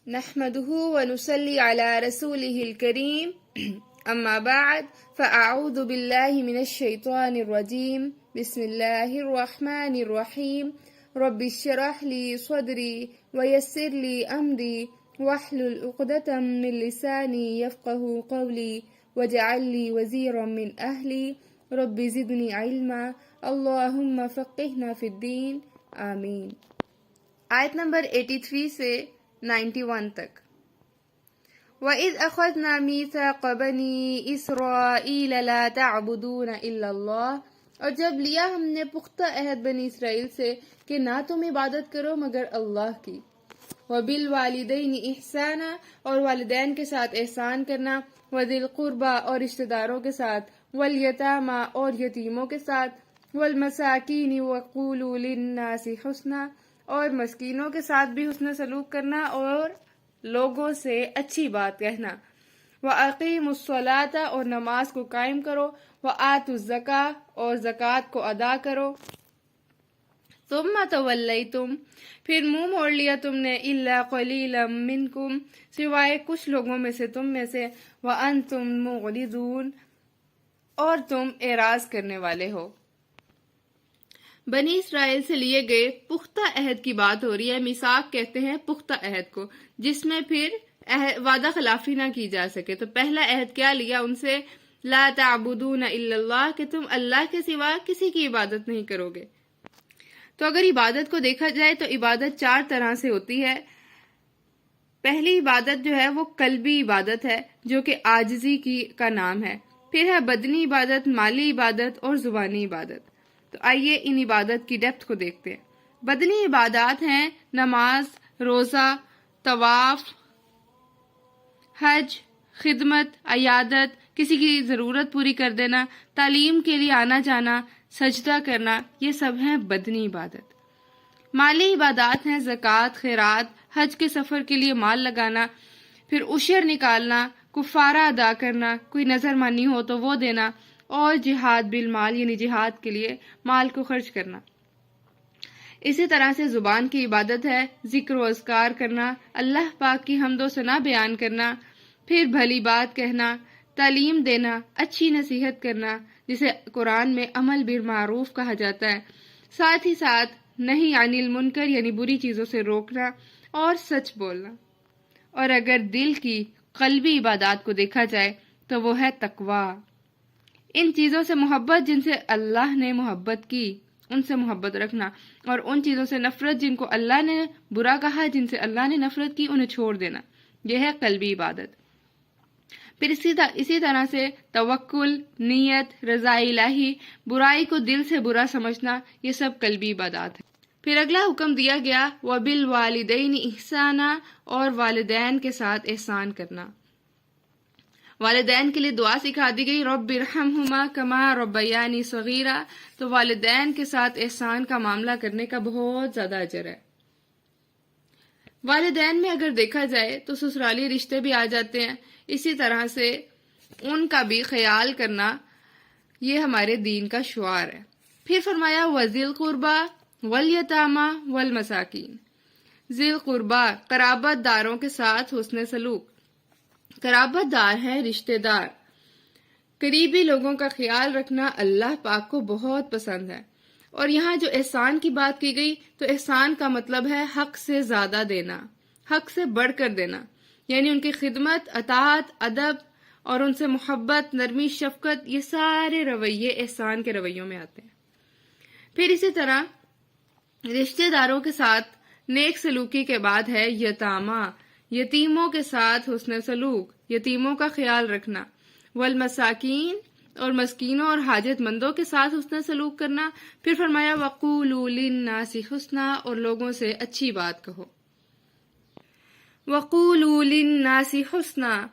نحمده ونصلي على رسوله الكريم أما بعد فأعوذ بالله من الشيطان الرجيم بسم الله الرحمن الرحيم رب اشرح لي صدري ويسر لي أمري واحلل عقدة من لساني يفقه قولي واجعل لي وزيرا من أهلي رب زدني علما اللهم فقهنا في الدين آمین۔ آیت نمبر 83 سے 91 تک۔ وَإِذْ أَخَذْنَا مِيثَاقَ بَنِي إِسْرَائِيلَ لَا تَعْبُدُونَ إِلَّا اللَّهَ، اور جب لیا ہم نے پختہ عہد بنی اسرائیل سے کہ نہ تم عبادت کرو مگر اللہ کی۔ وَبِالْوَالِدَيْنِ إِحْسَانًا، اور والدین کے ساتھ احسان کرنا، وَذِي الْقُرْبَى اور رشتہ داروں کے ساتھ، وَالْيَتَامَى اور یتیموں کے ساتھ، وَالْمَسَاكِينِ وَقُولُوا لِلنَّاسِ حُسْنًا اور مسکینوں کے ساتھ بھی حسن سلوک کرنا اور لوگوں سے اچھی بات کہنا۔ وَأَقِيمُوا الصَّلَاةَ اور نماز کو قائم کرو، وَآتُوا الزَّكَاةَ اور زکوٰۃ کو ادا کرو۔ ثُمَّ تَوَلَّيْتُمْ پھر منہ موڑ لیا تم نے، إِلَّا قَلِيلًا مِّنْكُمْ سوائے کچھ لوگوں میں سے تم میں سے، وَأَنْتُمْ مُعْرِضُونَ اور تم اعراض کرنے والے ہو۔ بنی اسرائیل سے لیے گئے پختہ عہد کی بات ہو رہی ہے۔ میثاق کہتے ہیں پختہ عہد کو، جس میں پھر وعدہ خلافی نہ کی جا سکے۔ تو پہلا عہد کیا لیا ان سے؟ لا تعبدون الا اللہ، کہ تم اللہ کے سوا کسی کی عبادت نہیں کرو گے۔ تو اگر عبادت کو دیکھا جائے تو عبادت 4 طرح سے ہوتی ہے۔ پہلی عبادت جو ہے وہ قلبی عبادت ہے، جو کہ عاجزی کا نام ہے۔ پھر ہے بدنی عبادت، مالی عبادت اور زبانی عبادت۔ تو آئیے ان عبادت کی ڈیپتھ کو دیکھتے ہیں۔ بدنی عبادات ہیں نماز، روزہ، طواف، حج، خدمت، عیادت، کسی کی ضرورت پوری کر دینا، تعلیم کے لیے آنا جانا، سجدہ کرنا، یہ سب ہیں بدنی عبادت۔ مالی عبادات ہیں زکوٰۃ، خیرات، حج کے سفر کے لیے مال لگانا، پھر عشر نکالنا، کفارہ ادا کرنا، کوئی نظر مانی ہو تو وہ دینا، اور جہاد بالمال یعنی جہاد کے لیے مال کو خرچ کرنا۔ اسی طرح سے زبان کی عبادت ہے ذکر و اذکار کرنا، اللہ پاک کی حمد و ثنا بیان کرنا، پھر بھلی بات کہنا، تعلیم دینا، اچھی نصیحت کرنا، جسے قرآن میں عمل بالمعروف کہا جاتا ہے، ساتھ ہی ساتھ نہی عن المنکر یعنی بری چیزوں سے روکنا اور سچ بولنا۔ اور اگر دل کی قلبی عبادات کو دیکھا جائے تو وہ ہے تقویٰ، ان چیزوں سے محبت جن سے اللہ نے محبت کی ان سے محبت رکھنا، اور ان چیزوں سے نفرت جن کو اللہ نے برا کہا، جن سے اللہ نے نفرت کی، انہیں چھوڑ دینا۔ یہ ہے قلبی عبادت۔ پھر اسی طرح سے توکل، نیت، رضا الہی، برائی کو دل سے برا سمجھنا، یہ سب قلبی عبادات ہیں۔ پھر اگلا حکم دیا گیا وَبِالْوَالِدَيْنِ إِحْسَانًا اور والدین کے ساتھ احسان کرنا۔ والدین کے لیے دعا سکھا دی گئی، رب ارحمہما کما ربیانی صغیرا۔ تو والدین کے ساتھ احسان کا معاملہ کرنے کا بہت زیادہ اجر ہے۔ والدین میں اگر دیکھا جائے تو سسرالی رشتے بھی آ جاتے ہیں، اسی طرح سے ان کا بھی خیال کرنا یہ ہمارے دین کا شعار ہے۔ پھر فرمایا وَذِي الْقُرْبَى وَالْيَتَامَى وَالْمَسَاكِينِ، ذی القربہ قرابت داروں کے ساتھ حسن سلوک۔ قرابت دار ہے رشتہ دار، قریبی لوگوں کا خیال رکھنا اللہ پاک کو بہت پسند ہے۔ اور یہاں جو احسان کی بات کی گئی تو احسان کا مطلب ہے حق سے زیادہ دینا، حق سے بڑھ کر دینا، یعنی ان کی خدمت، اطاعت، ادب اور ان سے محبت، نرمی، شفقت، یہ سارے رویے احسان کے رویوں میں آتے ہیں۔ پھر اسی طرح رشتہ داروں کے ساتھ نیک سلوکی کے بعد ہے یتامہ، یتیموں کے ساتھ حسن سلوک، یتیموں کا خیال رکھنا، والمساکین اور مسکینوں اور حاجت مندوں کے ساتھ حسن سلوک کرنا۔ پھر فرمایا وَقُولُوا لِلنَّاسِ حُسْنًا اور لوگوں سے اچھی بات کہو۔ وَقُولُوا لِلنَّاسِ حُسْنًا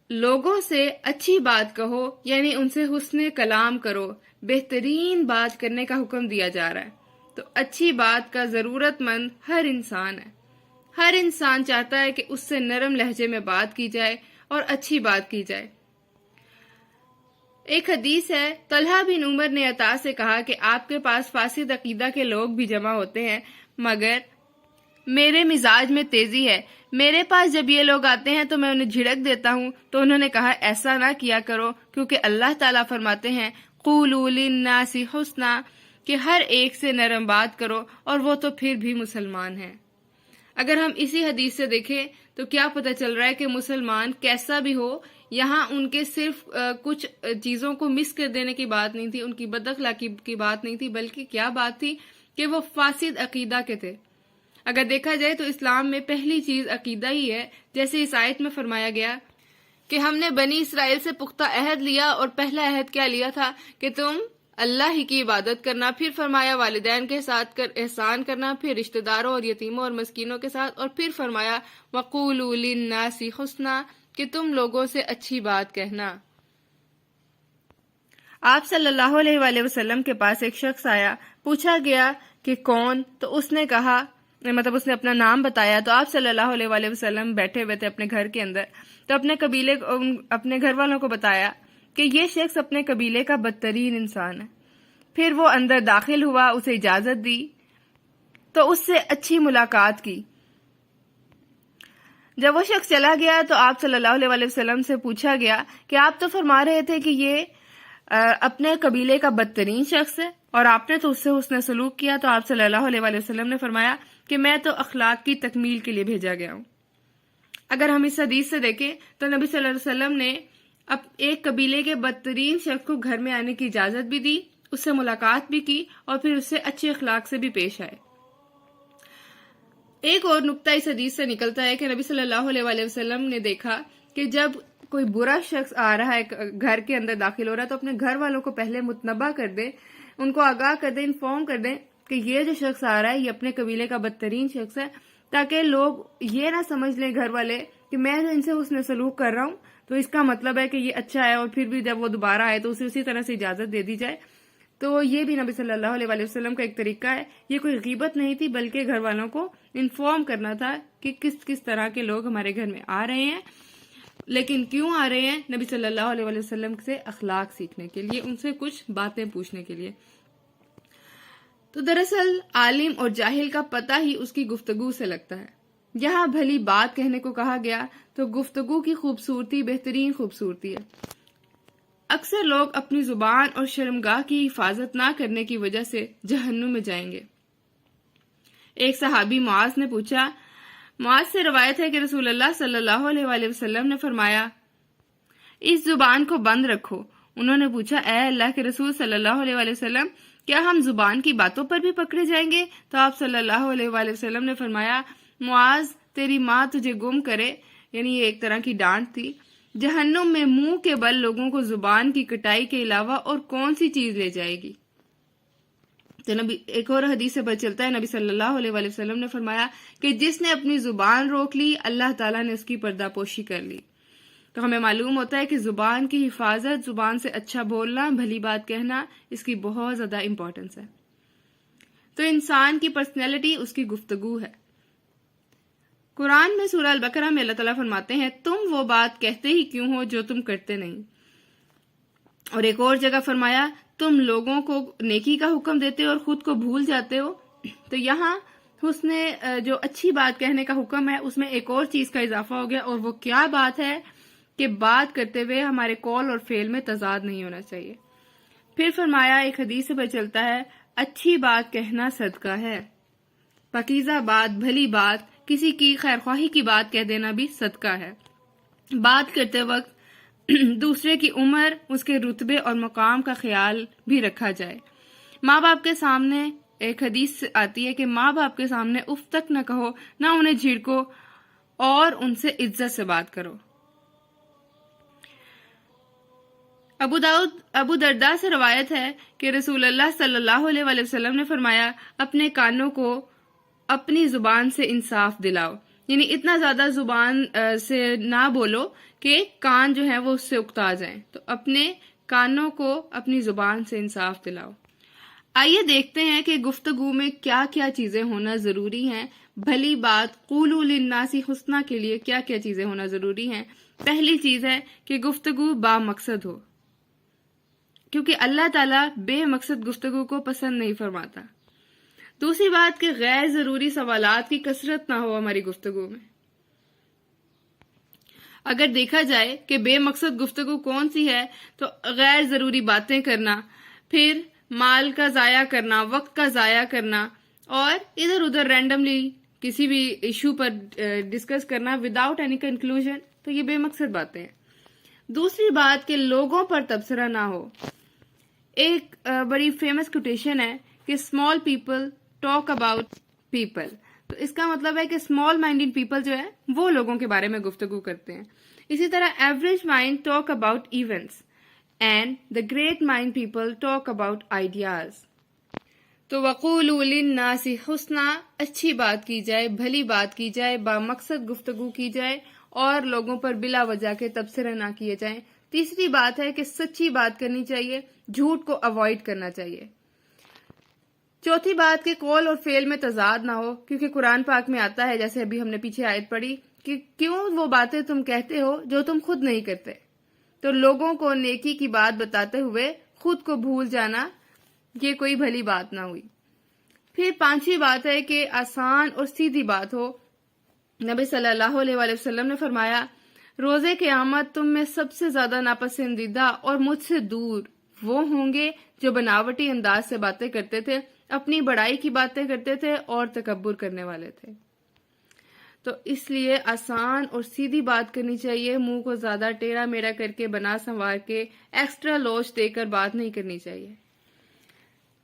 لوگوں سے اچھی بات کہو، یعنی ان سے حسن کلام کرو، بہترین بات کرنے کا حکم دیا جا رہا ہے۔ تو اچھی بات کا ضرورت مند ہر انسان ہے، ہر انسان چاہتا ہے کہ اس سے نرم لہجے میں بات کی جائے اور اچھی بات کی جائے۔ ایک حدیث ہے، طلحہ بن عمر نے عطا سے کہا کہ آپ کے پاس فاسد عقیدہ کے لوگ بھی جمع ہوتے ہیں، مگر میرے مزاج میں تیزی ہے، میرے پاس جب یہ لوگ آتے ہیں تو میں انہیں جھڑک دیتا ہوں۔ تو انہوں نے کہا ایسا نہ کیا کرو، کیونکہ اللہ تعالیٰ فرماتے ہیں قولوا للناس حسنا، کہ ہر ایک سے نرم بات کرو، اور وہ تو پھر بھی مسلمان ہیں۔ اگر ہم اسی حدیث سے دیکھیں تو کیا پتہ چل رہا ہے کہ مسلمان کیسا بھی ہو، یہاں ان کے صرف کچھ چیزوں کو مس کر دینے کی بات نہیں تھی، ان کی بد اخلاقی کی بات نہیں تھی، بلکہ کیا بات تھی کہ وہ فاسد عقیدہ کے تھے۔ اگر دیکھا جائے تو اسلام میں پہلی چیز عقیدہ ہی ہے، جیسے اس آیت میں فرمایا گیا کہ ہم نے بنی اسرائیل سے پختہ عہد لیا، اور پہلا عہد کیا لیا تھا کہ تم اللہ ہی کی عبادت کرنا، پھر فرمایا والدین کے ساتھ احسان کرنا، پھر رشتہ داروں اور یتیموں اور مسکینوں کے ساتھ، اور پھر فرمایا وَقُولُوا لِلنَّاسِ حُسْنًا، کہ تم لوگوں سے اچھی بات کہنا۔ آپ صلی اللہ علیہ وآلہ وسلم کے پاس ایک شخص آیا، پوچھا گیا کہ کون؟ تو اس نے کہا، اس نے اپنا نام بتایا۔ تو آپ صلی اللہ علیہ وآلہ وسلم بیٹھے ہوئے تھے اپنے گھر کے اندر، تو اپنے گھر والوں کو بتایا کہ یہ شخص اپنے قبیلے کا بدترین انسان ہے۔ پھر وہ اندر داخل ہوا، اسے اجازت دی، تو اس سے اچھی ملاقات کی۔ جب وہ شخص چلا گیا تو آپ صلی اللہ علیہ وآلہ وسلم سے پوچھا گیا کہ آپ تو فرما رہے تھے کہ یہ اپنے قبیلے کا بدترین شخص ہے، اور آپ نے تو اس سے حسن سلوک کیا۔ تو آپ صلی اللہ علیہ وآلہ وسلم نے فرمایا کہ میں تو اخلاق کی تکمیل کے لیے بھیجا گیا ہوں۔ اگر ہم اس حدیث سے دیکھیں تو نبی صلی اللہ علیہ وسلم نے اب ایک قبیلے کے بدترین شخص کو گھر میں آنے کی اجازت بھی دی، اس سے ملاقات بھی کی، اور پھر اس سے اچھے اخلاق سے بھی پیش آئے۔ ایک اور نقطہ اس حدیث سے نکلتا ہے کہ نبی صلی اللہ علیہ وآلہ وسلم نے دیکھا کہ جب کوئی برا شخص آ رہا ہے، گھر کے اندر داخل ہو رہا ہے، تو اپنے گھر والوں کو پہلے متنبہ کر دیں، ان کو آگاہ کر دیں، انفارم کر دیں کہ یہ جو شخص آ رہا ہے یہ اپنے قبیلے کا بدترین شخص ہے، تاکہ لوگ یہ نہ سمجھ لیں گھر والے کہ میں ان سے حسن سلوک کر رہا ہوں تو اس کا مطلب ہے کہ یہ اچھا ہے، اور پھر بھی جب وہ دوبارہ آئے تو اسے اسی طرح سے اجازت دے دی جائے۔ تو یہ بھی نبی صلی اللہ علیہ وآلہ وسلم کا ایک طریقہ ہے۔ یہ کوئی غیبت نہیں تھی، بلکہ گھر والوں کو انفارم کرنا تھا کہ کس کس طرح کے لوگ ہمارے گھر میں آ رہے ہیں، لیکن کیوں آ رہے ہیں؟ نبی صلی اللہ علیہ وآلہ وسلم سے اخلاق سیکھنے کے لیے، ان سے کچھ باتیں پوچھنے کے لیے۔ تو دراصل عالم اور جاہل کا پتہ ہی اس کی گفتگو سے لگتا ہے۔ یہاں بھلی بات کہنے کو کہا گیا تو گفتگو کی خوبصورتی بہترین خوبصورتی ہے۔ اکثر لوگ اپنی زبان اور شرمگاہ کی حفاظت نہ کرنے کی وجہ سے جہنم میں جائیں گے۔ ایک صحابی معاذ نے پوچھا، معاذ سے روایت ہے کہ رسول اللہ صلی اللہ علیہ وآلہ وسلم نے فرمایا اس زبان کو بند رکھو۔ انہوں نے پوچھا، اے اللہ کے رسول صلی اللہ علیہ وآلہ وسلم، کیا ہم زبان کی باتوں پر بھی پکڑے جائیں گے؟ تو آپ صلی اللہ علیہ وآلہ وسلم نے فرمایا، معاذ تیری ماں تجھے گم کرے، یعنی یہ ایک طرح کی ڈانٹ تھی۔ جہنم میں منہ کے بل لوگوں کو زبان کی کٹائی کے علاوہ اور کون سی چیز لے جائے گی؟ تو نبی ایک اور حدیث سے پتہ چلتا ہے، نبی صلی اللہ علیہ وآلہ وسلم نے فرمایا کہ جس نے اپنی زبان روک لی، اللہ تعالیٰ نے اس کی پردہ پوشی کر لی۔ تو ہمیں معلوم ہوتا ہے کہ زبان کی حفاظت، زبان سے اچھا بولنا، بھلی بات کہنا، اس کی بہت زیادہ امپورٹنس ہے۔ تو انسان کی پرسنالٹی اس کی گفتگو ہے۔ قرآن میں سورہ البقرہ میں اللہ تعالیٰ فرماتے ہیں، تم وہ بات کہتے ہی کیوں ہو جو تم کرتے نہیں۔ اور ایک اور جگہ فرمایا، تم لوگوں کو نیکی کا حکم دیتے ہو اور خود کو بھول جاتے ہو۔ تو یہاں حسن جو اچھی بات کہنے کا حکم ہے، اس میں ایک اور چیز کا اضافہ ہو گیا، اور وہ کیا بات ہے کہ بات کرتے ہوئے ہمارے قول اور فعل میں تضاد نہیں ہونا چاہیے۔ پھر فرمایا، ایک حدیث سے پتہ چلتا ہے، اچھی بات کہنا صدقہ ہے، پاکیزہ بات، بھلی بات، کسی کی خیرخواہی کی بات کہہ دینا بھی صدقہ ہے۔ بات کرتے وقت دوسرے کی عمر، اس کے رتبے اور مقام کا خیال بھی رکھا جائے۔ ماں باپ کے سامنے ایک حدیث آتی ہے کہ ماں باپ کے سامنے اف تک نہ کہو، نہ انہیں جھڑکو، اور ان سے عزت سے بات کرو۔ ابو درداء سے روایت ہے کہ رسول اللہ صلی اللہ علیہ وآلہ وسلم نے فرمایا، اپنے کانوں کو اپنی زبان سے انصاف دلاؤ، یعنی اتنا زیادہ زبان سے نہ بولو کہ کان جو ہیں وہ اس سے اکتا جائیں، تو اپنے کانوں کو اپنی زبان سے انصاف دلاؤ۔ آئیے دیکھتے ہیں کہ گفتگو میں کیا کیا چیزیں ہونا ضروری ہیں۔ بھلی بات قولوا للناس حسنا کے لیے کیا کیا چیزیں ہونا ضروری ہیں؟ پہلی چیز ہے کہ گفتگو با مقصد ہو، کیونکہ اللہ تعالیٰ بے مقصد گفتگو کو پسند نہیں فرماتا۔ دوسری بات کہ غیر ضروری سوالات کی کثرت نہ ہو ہماری گفتگو میں. اگر دیکھا جائے کہ بے مقصد گفتگو کون سی ہے تو غیر ضروری باتیں کرنا، پھر مال کا ضائع کرنا، وقت کا ضائع کرنا، اور ادھر ادھر رینڈملی کسی بھی ایشو پر ڈسکس کرنا وداؤٹ اینی کنکلوژن، تو یہ بے مقصد باتیں ہیں. دوسری بات کہ لوگوں پر تبصرہ نہ ہو. ایک بڑی فیمس کوٹیشن ہے کہ small people talk about people. تو اس کا مطلب ہے کہ اسمال مائنڈڈ پیپل جو ہے وہ لوگوں کے بارے میں گفتگو کرتے ہیں. اسی طرح average mind talk about events and the great mind people talk about ideas. تو وقولوا للناس حسنا، اچھی بات کی جائے، بھلی بات کی جائے، با مقصد گفتگو کی جائے اور لوگوں پر بلا وجہ کے تبصرے نہ کیے جائیں. تیسری بات ہے کہ سچی بات کرنی چاہیے، جھوٹ کو اوائڈ کرنا چاہیے. چوتھی بات کہ قول اور فعل میں تضاد نہ ہو، کیونکہ قرآن پاک میں آتا ہے، جیسے ابھی ہم نے پیچھے آیت پڑھی، کہ کیوں وہ باتیں تم کہتے ہو جو تم خود نہیں کرتے. تو لوگوں کو نیکی کی بات بتاتے ہوئے خود کو بھول جانا، یہ کوئی بھلی بات نہ ہوئی. پھر پانچویں بات ہے کہ آسان اور سیدھی بات ہو. نبی صلی اللہ علیہ وآلہ وسلم نے فرمایا، روز قیامت تم میں سب سے زیادہ ناپسندیدہ اور مجھ سے دور وہ ہوں گے جو بناوٹی انداز سے باتیں کرتے تھے، اپنی بڑائی کی باتیں کرتے تھے اور تکبر کرنے والے تھے. تو اس لیے آسان اور سیدھی بات کرنی چاہیے، منہ کو زیادہ ٹیڑھا میڑھا کر کے، بنا سنوار کے، ایکسٹرا لوچ دے کر بات نہیں کرنی چاہیے.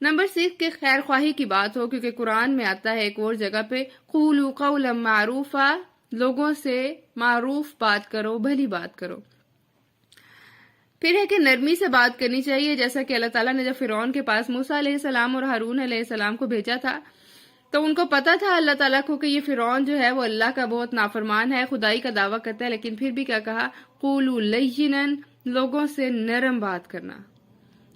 نمبر 6 کہ خیر خواہی کی بات ہو، کیونکہ قرآن میں آتا ہے ایک اور جگہ پہ، قولوا قولا معروفا، لوگوں سے معروف بات کرو، بھلی بات کرو. پھر ہے کہ نرمی سے بات کرنی چاہیے، جیسا کہ اللہ تعالیٰ نے جب فرعون کے پاس موسیٰ علیہ السلام اور ہارون علیہ السلام کو بھیجا تھا تو ان کو پتا تھا اللہ تعالیٰ کو کہ یہ فرعون جو ہے وہ اللہ کا بہت نافرمان ہے، خدائی کا دعویٰ کرتا ہے، لیکن پھر بھی کیا کہا، قولوا لینا، لوگوں سے نرم بات کرنا.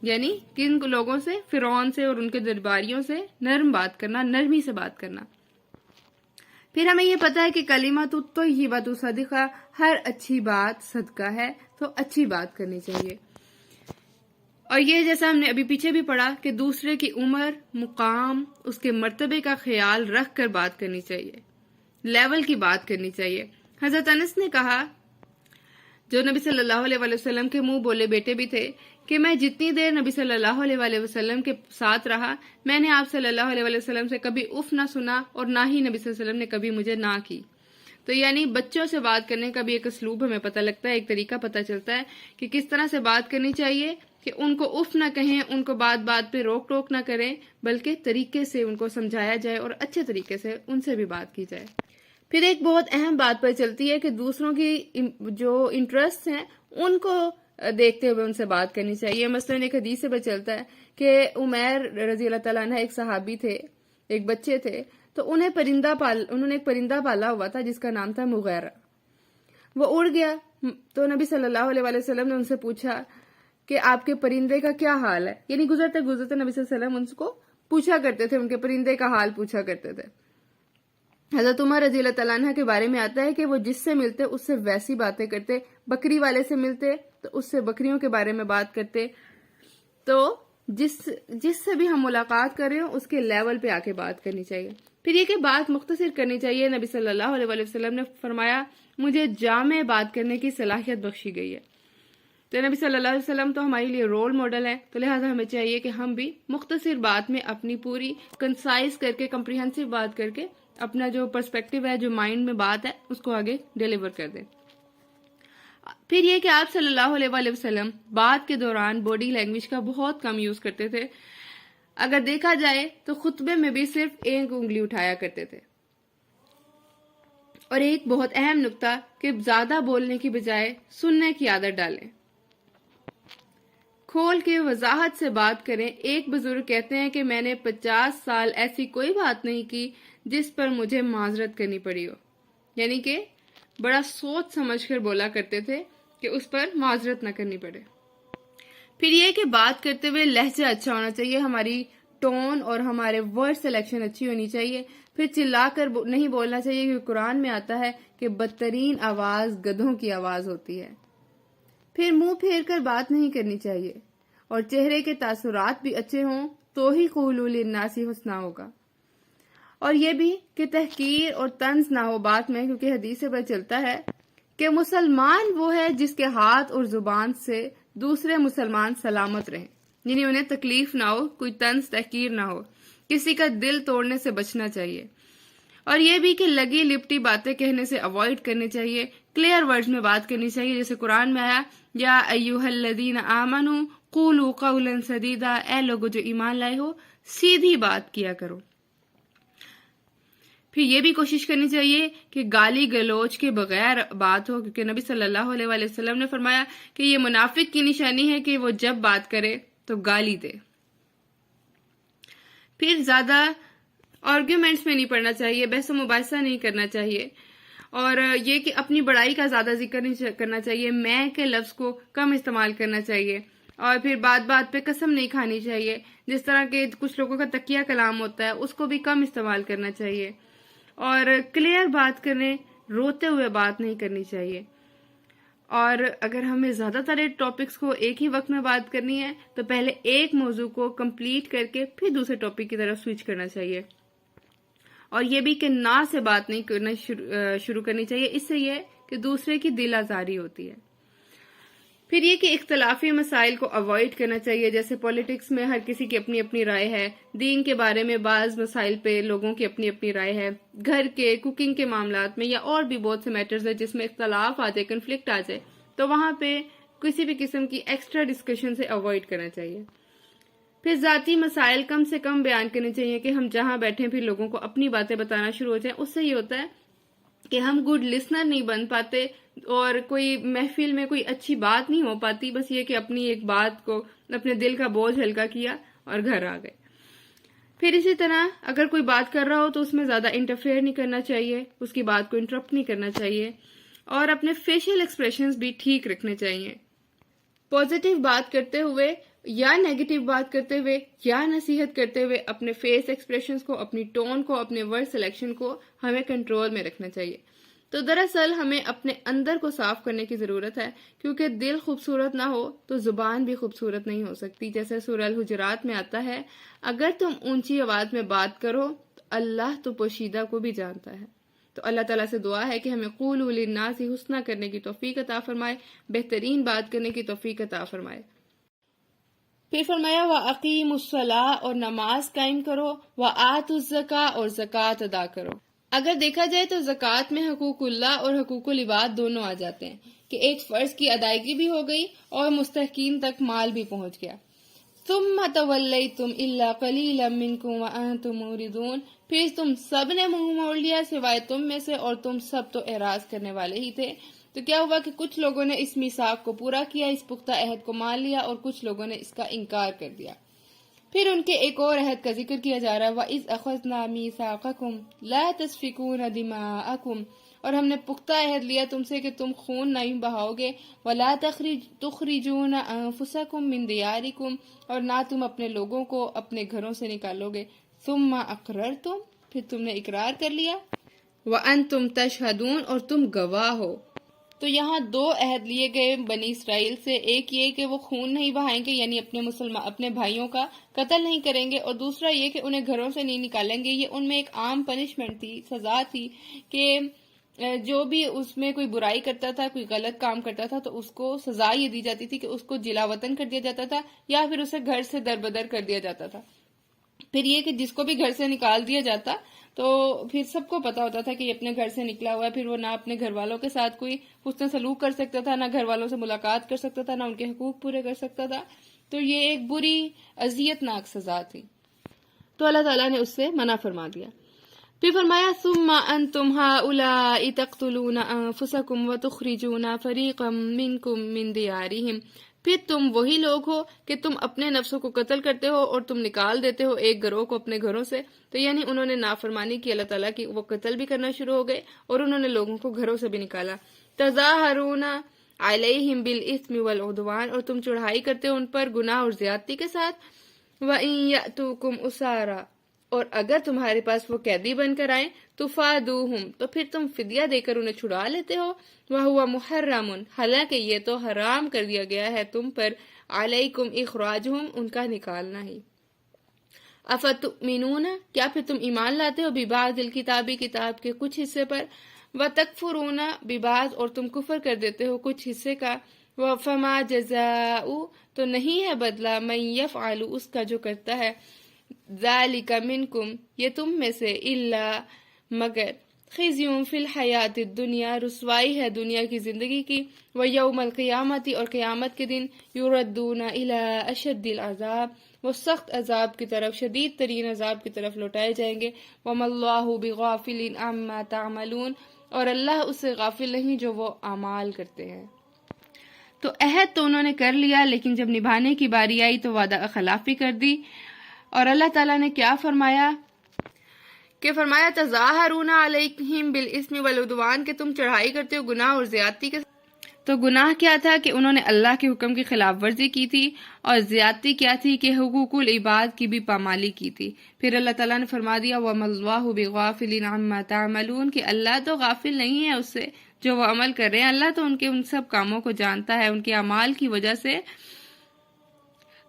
یعنی کن لوگوں سے؟ فرعون سے اور ان کے درباریوں سے نرم بات کرنا، نرمی سے بات کرنا. پھر ہمیں یہ پتا ہے کہ کلمۃ الطیبۃ صدقہ، ہر اچھی بات صدقہ ہے، تو اچھی بات کرنی چاہیے. اور یہ جیسا ہم نے ابھی پیچھے بھی پڑھا کہ دوسرے کی عمر، مقام، اس کے مرتبے کا خیال رکھ کر بات کرنی چاہیے، لیول کی بات کرنی چاہیے. حضرت انس نے کہا، جو نبی صلی اللہ علیہ وآلہ وسلم کے منہ بولے بیٹے بھی تھے، کہ میں جتنی دیر نبی صلی اللہ علیہ وآلہ وسلم کے ساتھ رہا، میں نے آپ صلی اللہ علیہ وآلہ وسلم سے کبھی اف نہ سنا اور نہ ہی نبی صلی اللہ علیہ وسلم نے کبھی مجھے نہ کی. تو یعنی بچوں سے بات کرنے کا بھی ایک اسلوب ہمیں پتہ لگتا ہے، ایک طریقہ پتہ چلتا ہے کہ کس طرح سے بات کرنی چاہیے، کہ ان کو اف نہ کہیں، ان کو بات بات پہ روک ٹوک نہ کریں، بلکہ طریقے سے ان کو سمجھایا جائے اور اچھے طریقے سے ان سے بھی بات کی جائے. پھر ایک بہت اہم بات پر چلتی ہے کہ دوسروں کی جو انٹرسٹ ہیں ان کو دیکھتے ہوئے ان سے بات کرنی چاہیے. مثلاً ایک حدیث سے پتہ چلتا ہے کہ عمیر رضی اللہ تعالیٰ عنہ ایک صحابی تھے، ایک بچے تھے، تو انہوں نے ایک پرندہ پالا ہوا تھا جس کا نام تھا مغیرہ. وہ اڑ گیا تو نبی صلی اللہ علیہ وآلہ وسلم نے ان سے پوچھا کہ آپ کے پرندے کا کیا حال ہے. یعنی گزرتے گزرتے نبی صلی اللہ علیہ وسلم ان کو پوچھا کرتے تھے، ان کے پرندے کا حال پوچھا کرتے تھے. حضرت عمر رضی اللہ تعالیٰ عنہ کے بارے میں آتا ہے کہ وہ جس سے ملتے اس سے ویسی باتیں کرتے، بکری والے سے ملتے تو اس سے بکریوں کے بارے میں بات کرتے. تو جس سے بھی ہم ملاقات کر رہے ہوں اس کے لیول پہ آ کے بات کرنی چاہیے. پھر یہ کہ بات مختصر کرنی چاہیے. نبی صلی اللہ علیہ وآلہ وسلم نے فرمایا، مجھے جامع بات کرنے کی صلاحیت بخشی گئی ہے. تو نبی صلی اللہ علیہ وسلم تو ہمارے لیے رول ماڈل ہے، تو لہٰذا ہمیں چاہیے کہ ہم بھی مختصر بات میں اپنی پوری کنسائز کر کے، کمپریہنسو بات کر کے، اپنا جو پرسپیکٹیو ہے، جو مائنڈ میں بات ہے، اس کو آگے ڈیلیور کر دیں. پھر یہ کہ آپ صلی اللہ علیہ وآلہ وسلم بات کے دوران باڈی لینگویج کا بہت کم یوز کرتے تھے. اگر دیکھا جائے تو خطبے میں بھی صرف ایک انگلی اٹھایا کرتے تھے. اور ایک بہت اہم نکتہ کہ زیادہ بولنے کی بجائے سننے کی عادت ڈالیں، کھول کے وضاحت سے بات کریں. ایک بزرگ کہتے ہیں کہ میں نے 50 سال ایسی کوئی بات نہیں کی جس پر مجھے معذرت کرنی پڑی ہو. یعنی کہ بڑا سوچ سمجھ کر بولا کرتے تھے کہ اس پر معذرت نہ کرنی پڑے. پھر یہ کہ بات کرتے ہوئے لہجہ اچھا ہونا چاہیے، ہماری ٹون اور ہمارے ورڈ سلیکشن اچھی ہونی چاہیے. پھر چلا کر نہیں بولنا چاہیے، کیونکہ قرآن میں آتا ہے کہ بدترین آواز گدھوں کی آواز ہوتی ہے. پھر منہ پھیر کر بات نہیں کرنی چاہیے، اور چہرے کے تاثرات بھی اچھے ہوں تو ہی قولوا للناس حسنا ہوگا. اور یہ بھی کہ تحقیر اور طنز نہ ہو بات میں، کیونکہ حدیث سے پتہ چلتا ہے کہ مسلمان وہ ہے جس کے ہاتھ اور زبان سے دوسرے مسلمان سلامت رہیں، یعنی انہیں تکلیف نہ ہو، کوئی طنز تحقیر نہ ہو، کسی کا دل توڑنے سے بچنا چاہیے۔ اور یہ بھی کہ لگی لپٹی باتیں کہنے سے اوائڈ کرنی چاہیے، کلیئر ورڈز میں بات کرنی چاہیے، جیسے قرآن میں آیا یا ایھا الذین آمنوا قولوا قولا سدیدا، اے لوگو جو ایمان لائے ہو سیدھی بات کیا کرو۔ پھر یہ بھی کوشش کرنی چاہیے کہ گالی گلوچ کے بغیر بات ہو، کیونکہ نبی صلی اللہ علیہ وآلہ وسلم نے فرمایا کہ یہ منافق کی نشانی ہے کہ وہ جب بات کرے تو گالی دے۔ پھر زیادہ آرگیومنٹس میں نہیں پڑنا چاہیے، بحث و مباحثہ نہیں کرنا چاہیے، اور یہ کہ اپنی بڑائی کا زیادہ ذکر نہیں کرنا چاہیے، میں کے لفظ کو کم استعمال کرنا چاہیے، اور پھر بات بات پہ قسم نہیں کھانی چاہیے، جس طرح کہ کچھ لوگوں کا تقیہ کلام ہوتا ہے اس کو بھی کم استعمال کرنا چاہیے، اور کلیئر بات کرنے، روتے ہوئے بات نہیں کرنی چاہیے۔ اور اگر ہمیں زیادہ تر ٹاپکس کو ایک ہی وقت میں بات کرنی ہے تو پہلے ایک موضوع کو کمپلیٹ کر کے پھر دوسرے ٹاپک کی طرف سوئچ کرنا چاہیے، اور یہ بھی کہ نا سے بات نہیں کرنا شروع کرنی چاہیے، اس سے یہ کہ دوسرے کی دل آزاری ہوتی ہے۔ پھر یہ کہ اختلافی مسائل کو اوائڈ کرنا چاہیے، جیسے پولیٹکس میں ہر کسی کی اپنی اپنی رائے ہے، دین کے بارے میں بعض مسائل پہ لوگوں کی اپنی اپنی رائے ہے، گھر کے کوکنگ کے معاملات میں یا اور بھی بہت سے میٹرز ہیں جس میں اختلاف آ جائے، کنفلکٹ آ جائے، تو وہاں پہ کسی بھی قسم کی ایکسٹرا ڈسکشن سے اوائڈ کرنا چاہیے۔ پھر ذاتی مسائل کم سے کم بیان کرنے چاہیے، کہ ہم جہاں بیٹھے پھر لوگوں کو اپنی باتیں بتانا شروع ہو جائیں، اس سے یہ ہوتا ہے کہ ہم گڈ لسنر نہیں بن پاتے، اور کوئی محفل میں کوئی اچھی بات نہیں ہو پاتی، بس یہ کہ اپنی ایک بات کو، اپنے دل کا بوجھ ہلکا کیا اور گھر آ گئے۔ پھر اسی طرح اگر کوئی بات کر رہا ہو تو اس میں زیادہ انٹرفیئر نہیں کرنا چاہیے، اس کی بات کو انٹرپٹ نہیں کرنا چاہیے، اور اپنے فیشل ایکسپریشنز بھی ٹھیک رکھنے چاہیے۔ پازیٹیو بات کرتے ہوئے یا نیگیٹو بات کرتے ہوئے یا نصیحت کرتے ہوئے اپنے فیس ایکسپریشنز کو، اپنی ٹون کو، اپنے ورڈ سلیکشن کو ہمیں کنٹرول میں رکھنا چاہیے۔ تو دراصل ہمیں اپنے اندر کو صاف کرنے کی ضرورت ہے، کیونکہ دل خوبصورت نہ ہو تو زبان بھی خوبصورت نہیں ہو سکتی، جیسے سورہ الحجرات میں آتا ہے اگر تم اونچی آواز میں بات کرو تو اللہ تو پوشیدہ کو بھی جانتا ہے۔ تو اللہ تعالیٰ سے دعا ہے کہ ہمیں قولوا للناس حسنا کرنے کی توفیق عطا فرمائے، بہترین بات کرنے کی توفیق عطا فرمائے۔ پھر فرمایا وَأَقِیمُوا الصَّلَاةَ، اور نماز قائم کرو، وَآتُوا الزَّکَاةَ، اور زکوٰۃ ادا کرو۔ اگر دیکھا جائے تو زکوٰۃ میں حقوق اللہ اور حقوق العباد دونوں آ جاتے ہیں، کہ ایک فرض کی ادائیگی بھی ہو گئی اور مستحقین تک مال بھی پہنچ گیا۔ ثُمَّ تَوَلَّیْتُمْ إِلَّا قَلِيلًا مِّنْکُمْ وَأَنْتُمْ مُعْرِضُونَ، پھر تم سب نے منہ موڑ لیا سوائے تم میں سے، اور تم سب تو اعراض کرنے والے ہی تھے۔ تو کیا ہوا کہ کچھ لوگوں نے اس میثاق کو پورا کیا، اس پختہ عہد کو مان لیا، اور کچھ لوگوں نے اس کا انکار کر دیا۔ پھر ان کے ایک اور عہد کا ذکر کیا جا رہا ہے وَإِذْ أَخَذْنَا مِيثَاقَكُمْ لَا تَسْفِكُونَ دِمَاءَكُمْ، اور ہم نے پختہ عہد لیا تم سے کہ تم خون نہیں بہاؤ گے، وَلَا تُخْرِجُونَ أَنفُسَكُمْ مِن دِيَارِكُمْ، اور نہ تم اپنے لوگوں کو اپنے گھروں سے نکالو گے، ثُمَّ أَقْرَرْتُمْ، پھر تم نے اقرار کر لیا، وَأَنْتُمْ تَشْهَدُونَ، اور تم گواہ ہو۔ تو یہاں دو عہد لیے گئے بنی اسرائیل سے، ایک یہ کہ وہ خون نہیں بہائیں گے، یعنی اپنے بھائیوں کا قتل نہیں کریں گے، اور دوسرا یہ کہ انہیں گھروں سے نہیں نکالیں گے۔ یہ ان میں ایک عام پنشمنٹ تھی، سزا تھی، کہ جو بھی اس میں کوئی برائی کرتا تھا، کوئی غلط کام کرتا تھا، تو اس کو سزا یہ دی جاتی تھی کہ اس کو جلا وطن کر دیا جاتا تھا، یا پھر اسے گھر سے دربدر کر دیا جاتا تھا۔ پھر یہ کہ جس کو بھی گھر سے نکال دیا جاتا تو پھر سب کو پتا ہوتا تھا کہ یہ اپنے گھر سے نکلا ہوا ہے، پھر وہ نہ اپنے گھر والوں کے ساتھ کوئی حسن سلوک کر سکتا تھا، نہ گھر والوں سے ملاقات کر سکتا تھا، نہ ان کے حقوق پورے کر سکتا تھا۔ تو یہ ایک بری اذیت ناک سزا تھی، تو اللہ تعالیٰ نے اس سے منع فرما دیا۔ پھر فرمایا ثم انتم هؤلاء تقتلون انفسکم وتخرجون فریقا منکم من دیارہم، پھر تم وہی لوگ ہو کہ تم اپنے نفسوں کو قتل کرتے ہو اور تم نکال دیتے ہو ایک گروہ کو اپنے گھروں سے۔ تو یعنی انہوں نے نافرمانی کی اللہ تعالیٰ کی، وہ قتل بھی کرنا شروع ہو گئے اور انہوں نے لوگوں کو گھروں سے بھی نکالا۔ تظاہرون علیہم بالاسم والعدوان، اور تم چڑھائی کرتے ہو ان پر گناہ اور زیادتی کے ساتھ۔ وَإِن يَأْتُوكُمْ أُسَارَىٰ، اور اگر تمہارے پاس وہ قیدی بن کر آئیں تو فادوہم، تو پھر تم فدیہ دے کر انہیں چھڑا لیتے ہو۔ وَهُوَ مُحَرَّمٌ، حالانکہ یہ تو حرام کر دیا گیا ہے تم پر، علیکم اخراجہم، ان کا نکالنا ہی۔ افتؤمنون، کیا پھر تم ایمان لاتے ہو ببعض الکتابی، کتاب کے کچھ حصے پر، وتکفرون ببعض، اور تم کفر کر دیتے ہو کچھ حصے کا، فما جزاء، تو نہیں ہے بدلہ، من یفعل، اس کا جو کرتا ہے، ذالک منکم، یہ تم میں سے، الا، مگر، خزی فی الحیات الدنیا، رسوائی ہے دنیا کی زندگی کی، ویوم القیامت، اور قیامت کے دن، یردون الی اشد العذاب، وہ سخت عذاب کی طرف، شدید ترین عذاب کی طرف لوٹائے جائیں گے، وما اللہ بغافل عما تعملون، اور اللہ اس سے غافل نہیں جو وہ اعمال کرتے ہیں۔ تو عہد تو انہوں نے کر لیا، لیکن جب نبھانے کی باری آئی تو وعدہ خلافی کر دی، اور اللہ تعالیٰ نے کیا فرمایا کہ فرمایا تظاہرون علیہم بالاسم والعدوان، کہ تم چڑھائی کرتے ہو گناہ اور زیادتی کے۔ تو گناہ کیا تھا کہ انہوں نے اللہ کے حکم کی خلاف ورزی کی تھی، اور زیادتی کیا تھی کہ حقوق العباد کی بھی پامالی کی تھی۔ پھر اللہ تعالیٰ نے فرما دیا وَمَا اللَّهُ بِغَافِلٍ عَمَّا تَعْمَلُونَ، کہ اللہ تو غافل نہیں ہے اس سے جو وہ عمل کر رہے ہیں، اللہ تو ان سب کاموں کو جانتا ہے، ان کے اعمال کی وجہ سے۔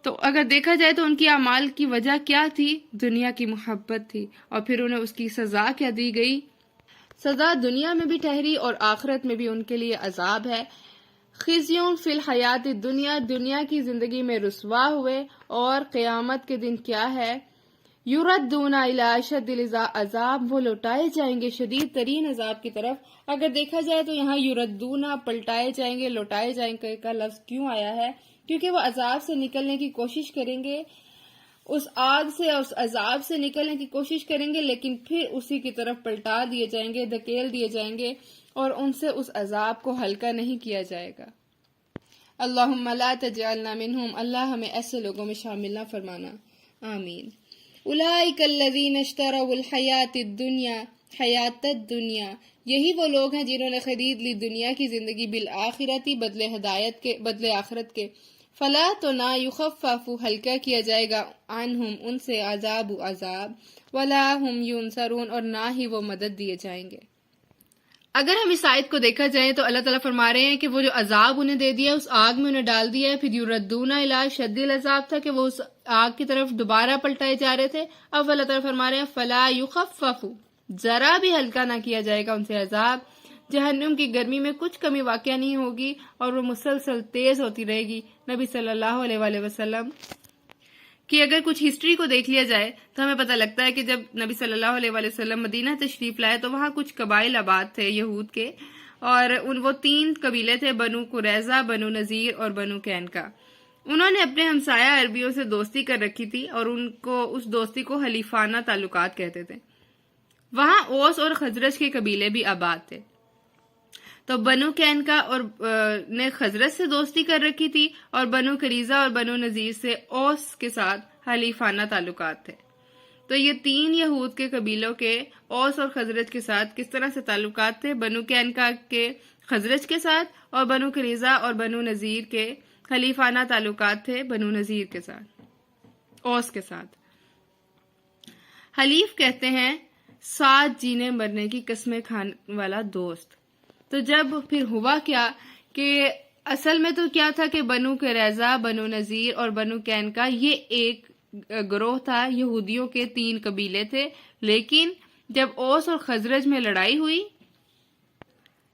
تو اگر دیکھا جائے تو ان کی اعمال کی وجہ کیا تھی؟ دنیا کی محبت تھی، اور پھر انہیں اس کی سزا کیا دی گئی؟ سزا دنیا میں بھی ٹھہری اور آخرت میں بھی ان کے لیے عذاب ہے۔ خزیون فی الحیات الدنیا، دنیا کی زندگی میں رسوا ہوئے، اور قیامت کے دن کیا ہے؟ یردون الی اشد العذاب، وہ لوٹائے جائیں گے شدید ترین عذاب کی طرف۔ اگر دیکھا جائے تو یہاں یردون، پلٹائے جائیں گے، لوٹائے جائیں گے کا لفظ کیوں آیا ہے؟ کیونکہ وہ عذاب سے نکلنے کی کوشش کریں گے، اس آگ سے اور اس عذاب سے نکلنے کی کوشش کریں گے، لیکن پھر اسی کی طرف پلٹا دیے جائیں گے، دھکیل دیے جائیں گے، اور ان سے اس عذاب کو ہلکا نہیں کیا جائے گا۔ اللہم لا تجعلنا منہم، اللہ ہمیں ایسے لوگوں میں شامل نہ فرمانا، آمین۔ اولئک الذین اشتروا الحیات الدنیا، حیات الدنیا، یہی وہ لوگ ہیں جنہوں نے خرید لی دنیا کی زندگی بالآخرتی، بدلے ہدایت کے، بدلے آخرت کے، فلا، تو نہ، یخفف، ہلکا کیا جائے گا، عنہم، ان سے، عذاب ولا ہم ینصرون، اور نہ ہی وہ مدد دیے جائیں گے۔ اگر ہم اس آیت کو دیکھا جائے تو اللہ تعالیٰ فرما رہے ہیں کہ وہ جو عذاب انہیں دے دیا، اس آگ میں انہیں ڈال دیا ہے، پھر یردون الی شد العذاب تھا کہ وہ اس آگ کی طرف دوبارہ پلٹائے جا رہے تھے، اب اللہ تعالیٰ فرما رہے ہیں فلا یخفف، ذرا بھی ہلکا نہ کیا جائے گا ان سے عذاب، جہنم کی گرمی میں کچھ کمی واقع نہیں ہوگی، اور وہ مسلسل تیز ہوتی رہے گی۔ نبی صلی اللہ علیہ وآلہ وسلم کہ اگر کچھ ہسٹری کو دیکھ لیا جائے تو ہمیں پتہ لگتا ہے کہ جب نبی صلی اللہ علیہ وآلہ وسلم مدینہ تشریف لائے تو وہاں کچھ قبائل آباد تھے یہود کے، اور وہ 3 قبیلے تھے، بنو قریظہ، بنو نذیر اور بنو قینقاع۔ انہوں نے اپنے ہمسایہ عربیوں سے دوستی کر رکھی تھی، اور ان کو اس دوستی کو حلیفانہ تعلقات کہتے تھے۔ وہاں اوس اور خزرج کے قبیلے بھی آباد تھے، تو بنو قینقاع اور نے خزرج سے دوستی کر رکھی تھی، اور بنو قریظہ اور بنو نذیر سے اوس کے ساتھ حلیفانہ تعلقات تھے۔ تو یہ 3 یہود کے قبیلوں کے اوس اور خزرج کے ساتھ کس طرح سے تعلقات تھے؟ بنو قینقاع کے خزرج کے ساتھ، اور بنو قریظہ اور بنو نذیر کے حلیفانہ تعلقات تھے بنو نذیر کے ساتھ، اوس کے ساتھ۔ حلیف کہتے ہیں ساتھ جینے مرنے کی قسمیں کھانے والا دوست۔ تو جب پھر ہوا کیا کہ اصل میں تو کیا تھا کہ بنو قریظہ، بنو نذیر اور بنو قینقاع یہ ایک گروہ تھا، یہودیوں کے 3 قبیلے تھے، لیکن جب اوس اور خزرج میں لڑائی ہوئی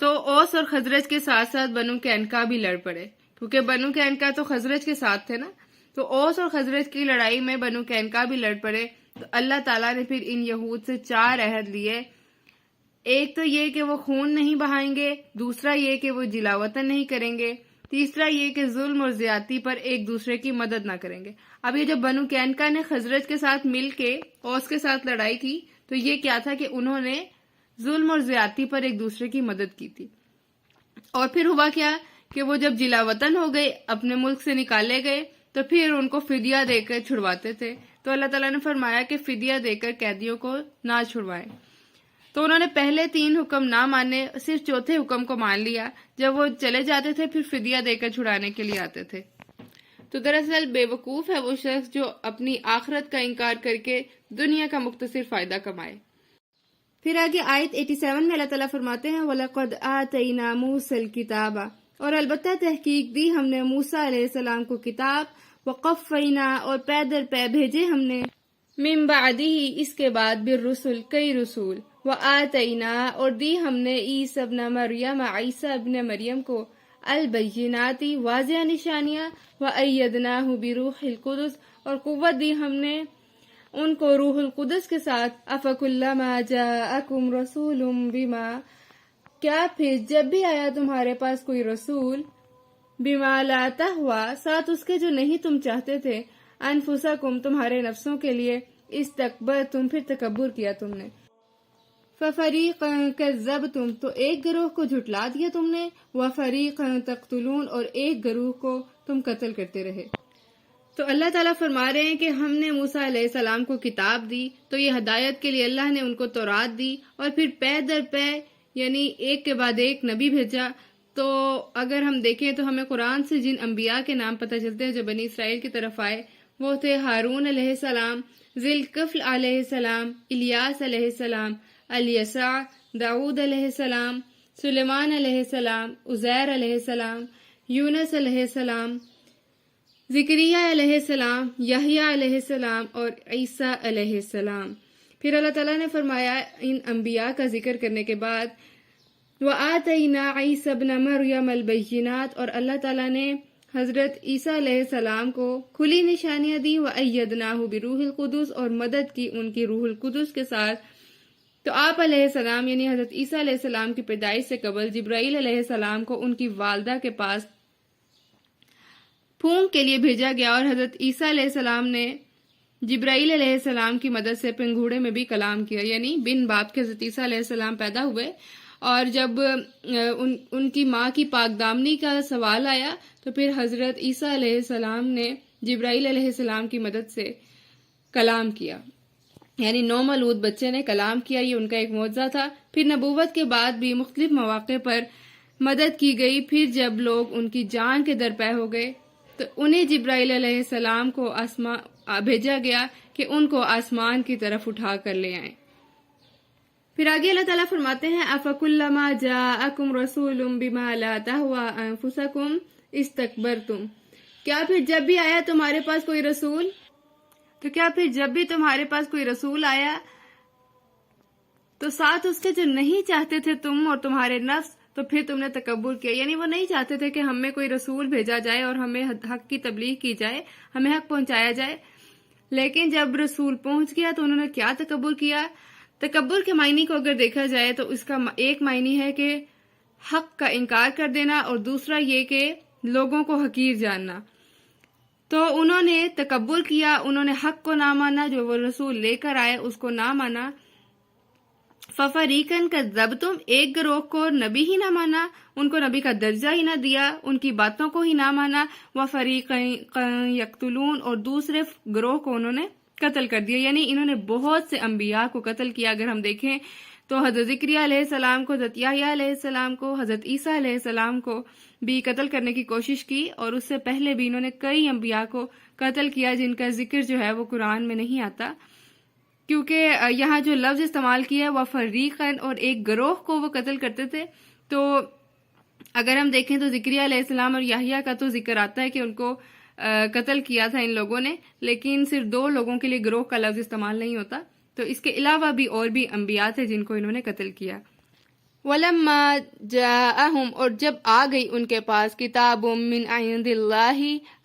تو اوس اور خزرج کے ساتھ ساتھ بنو قینقاع بھی لڑ پڑے، کیونکہ بنو قینقاع تو خزرج کے ساتھ تھے نا، تو اوس اور خزرج کی لڑائی میں بنو قینقاع بھی لڑ پڑے۔ تو اللہ تعالیٰ نے پھر ان یہود سے 4 عہد لیے، ایک تو یہ کہ وہ خون نہیں بہائیں گے، دوسرا یہ کہ وہ جلا وطن نہیں کریں گے، تیسرا یہ کہ ظلم اور زیادتی پر ایک دوسرے کی مدد نہ کریں گے۔ اب یہ جب بنو قینقاع نے خزرج کے ساتھ مل کے اوس کے ساتھ لڑائی کی تو یہ کیا تھا کہ انہوں نے ظلم اور زیادتی پر ایک دوسرے کی مدد کی تھی۔ اور پھر ہوا کیا کہ وہ جب جلا وطن ہو گئے، اپنے ملک سے نکالے گئے، تو پھر ان کو فدیہ دے کر چھڑواتے تھے۔ تو اللہ تعالیٰ نے فرمایا کہ فدیہ دے کر قیدیوں کو نہ چھڑوائیں۔ تو انہوں نے پہلے 3 حکم نہ مانے، صرف چوتھے حکم کو مان لیا۔ جب وہ چلے جاتے تھے پھر فدیہ دے کر چھڑانے کے لیے آتے تھے۔ تو دراصل بے وقوف ہے وہ شخص جو اپنی آخرت کا انکار کر کے دنیا کا مختصر فائدہ کمائے۔ پھر آگے آیت 87 میں اللہ تعالیٰ فرماتے ہیں وَلَقَدْ آتَيْنَا مُوسَى الْكِتَابَ، اور البتہ تحقیق دی ہم نے موسیٰ علیہ السلام کو کتاب، وَقَفَّيْنَا، اور پے در پے بھیجے ہم نے، من بعدی اس کے بعد بالرسل کئی رسول، وآتینا اور دی ہم نے عیسی ابن مریم عیسی ابن مریم کو البیناتی واضح نشانیاں، وأیدناہ بروح القدس اور قوت دی ہم نے ان کو روح القدس کے ساتھ۔ افکلما جاءکم رسول بما کیا پھر جب بھی آیا تمہارے پاس کوئی رسول بما لا تہوا ساتھ اس کے جو نہیں تم چاہتے تھے، انفسکم تمہارے نفسوں کے لیے، استکبرتم پھر تکبر کیا تم نے، ففریقا کذبتم تو ایک گروہ کو جھٹلا دیا تم نے، وفریقا تقتلون اور ایک گروہ کو تم قتل کرتے رہے۔ تو اللہ تعالیٰ فرما رہے ہیں کہ ہم نے موسیٰ علیہ السلام کو کتاب دی، تو یہ ہدایت کے لیے اللہ نے ان کو تورات دی، اور پھر پے در پے یعنی ایک کے بعد ایک نبی بھیجا۔ تو اگر ہم دیکھیں تو ہمیں قرآن سے جن انبیاء کے نام پتہ چلتے ہیں جو بنی اسرائیل کی طرف آئے، وہ تھے ہارون علیہ السلام، ذوالکفل علیہ السلام، الیاس علیہ السلام، الیسع، داؤد علیہ السلام، سلیمان علیہ السلام، عزیر علیہ السلام، یونس علیہ السلام، زکریا علیہ السلام، یحییٰ علیہ السلام اور عیسیٰ علیہ السلام۔ پھر اللہ تعالیٰ نے فرمایا ان انبیاء کا ذکر کرنے کے بعد وَآتَيْنَا عِيسَى ابْنَ مَرْيَمَ الْبَيِّنَاتِ اور اللہ تعالیٰ نے حضرت عیسیٰ علیہ السلام کو کھلی نشانیاں دی، وَأَيَّدْنَاهُ بِرُوحِ الْقُدُسِ اور مدد کی ان کی روح القدس کے ساتھ۔ تو آپ علیہ السلام یعنی حضرت عیسیٰ علیہ السلام کی پیدائش سے قبل جبرائیل علیہ السلام کو ان کی والدہ کے پاس پھونک کے لیے بھیجا گیا، اور حضرت عیسیٰ علیہ السلام نے جبرائیل علیہ السلام کی مدد سے پنگھوڑے میں بھی کلام کیا، یعنی بن باپ کے حضرت عیسیٰ علیہ السلام پیدا ہوئے، اور جب ان کی ماں کی پاک دامنی کا سوال آیا تو پھر حضرت عیسیٰ علیہ السلام نے جبرائیل علیہ السلام کی مدد سے کلام کیا، یعنی نومولود بچے نے کلام کیا، یہ ان کا ایک معجزہ تھا۔ پھر نبوت کے بعد بھی مختلف مواقع پر مدد کی گئی، پھر جب لوگ ان کی جان کے درپے ہو گئے تو انہیں جبرائیل علیہ السلام کو بھیجا گیا کہ ان کو آسمان کی طرف اٹھا کر لے آئیں۔ پھر آگے اللہ تعالیٰ فرماتے ہیں افکلما جاءکم رسول بما لا تہوا انفسکم استکبرتم کیا پھر جب بھی آیا تمہارے پاس کوئی رسول، تو کیا پھر جب بھی تمہارے پاس کوئی رسول آیا تو ساتھ اس کے جو نہیں چاہتے تھے تم اور تمہارے نفس، تو پھر تم نے تکبر کیا، یعنی وہ نہیں چاہتے تھے کہ ہم میں کوئی رسول بھیجا جائے اور ہمیں حق کی تبلیغ کی جائے، ہمیں حق پہنچایا جائے، لیکن جب رسول پہنچ گیا تو انہوں نے کیا تکبر کیا۔ تکبر کے معنی کو اگر دیکھا جائے تو اس کا ایک معنی ہے کہ حق کا انکار کر دینا، اور دوسرا یہ کہ لوگوں کو حقیر جاننا۔ تو انہوں نے تکبر کیا، انہوں نے حق کو نہ مانا، جو وہ رسول لے کر آئے اس کو نہ مانا۔ فَفَرِيقًا كَذَّبْتُمْ ایک گروہ کو نبی ہی نہ مانا، ان کو نبی کا درجہ ہی نہ دیا، ان کی باتوں کو ہی نہ مانا، وَفَرِيقًا يَقْتُلُونَ اور دوسرے گروہ کو انہوں نے قتل کر دیا، یعنی انہوں نے بہت سے انبیاء کو قتل کیا۔ اگر ہم دیکھیں تو حضرت زکریا علیہ السلام کو، حضرت یحییٰ علیہ السلام کو، حضرت عیسیٰ علیہ السلام کو بھی قتل کرنے کی کوشش کی، اور اس سے پہلے بھی انہوں نے کئی انبیاء کو قتل کیا جن کا ذکر جو ہے وہ قرآن میں نہیں آتا، کیونکہ یہاں جو لفظ استعمال کیا ہے وہ فریقاً اور ایک گروہ کو وہ قتل کرتے تھے۔ تو اگر ہم دیکھیں تو زکریا علیہ السلام اور یحییٰ کا تو ذکر آتا ہے کہ ان کو قتل کیا تھا ان لوگوں نے، لیکن صرف 2 لوگوں کے لیے گروہ کا لفظ استعمال نہیں ہوتا، تو اس کے علاوہ بھی اور بھی انبیاء تھے جن کو انہوں نے قتل کیا۔ وَلَمَّا جَاءَهُمْ اور جب آ گئی ان کے پاس کتاب من عند اللہ،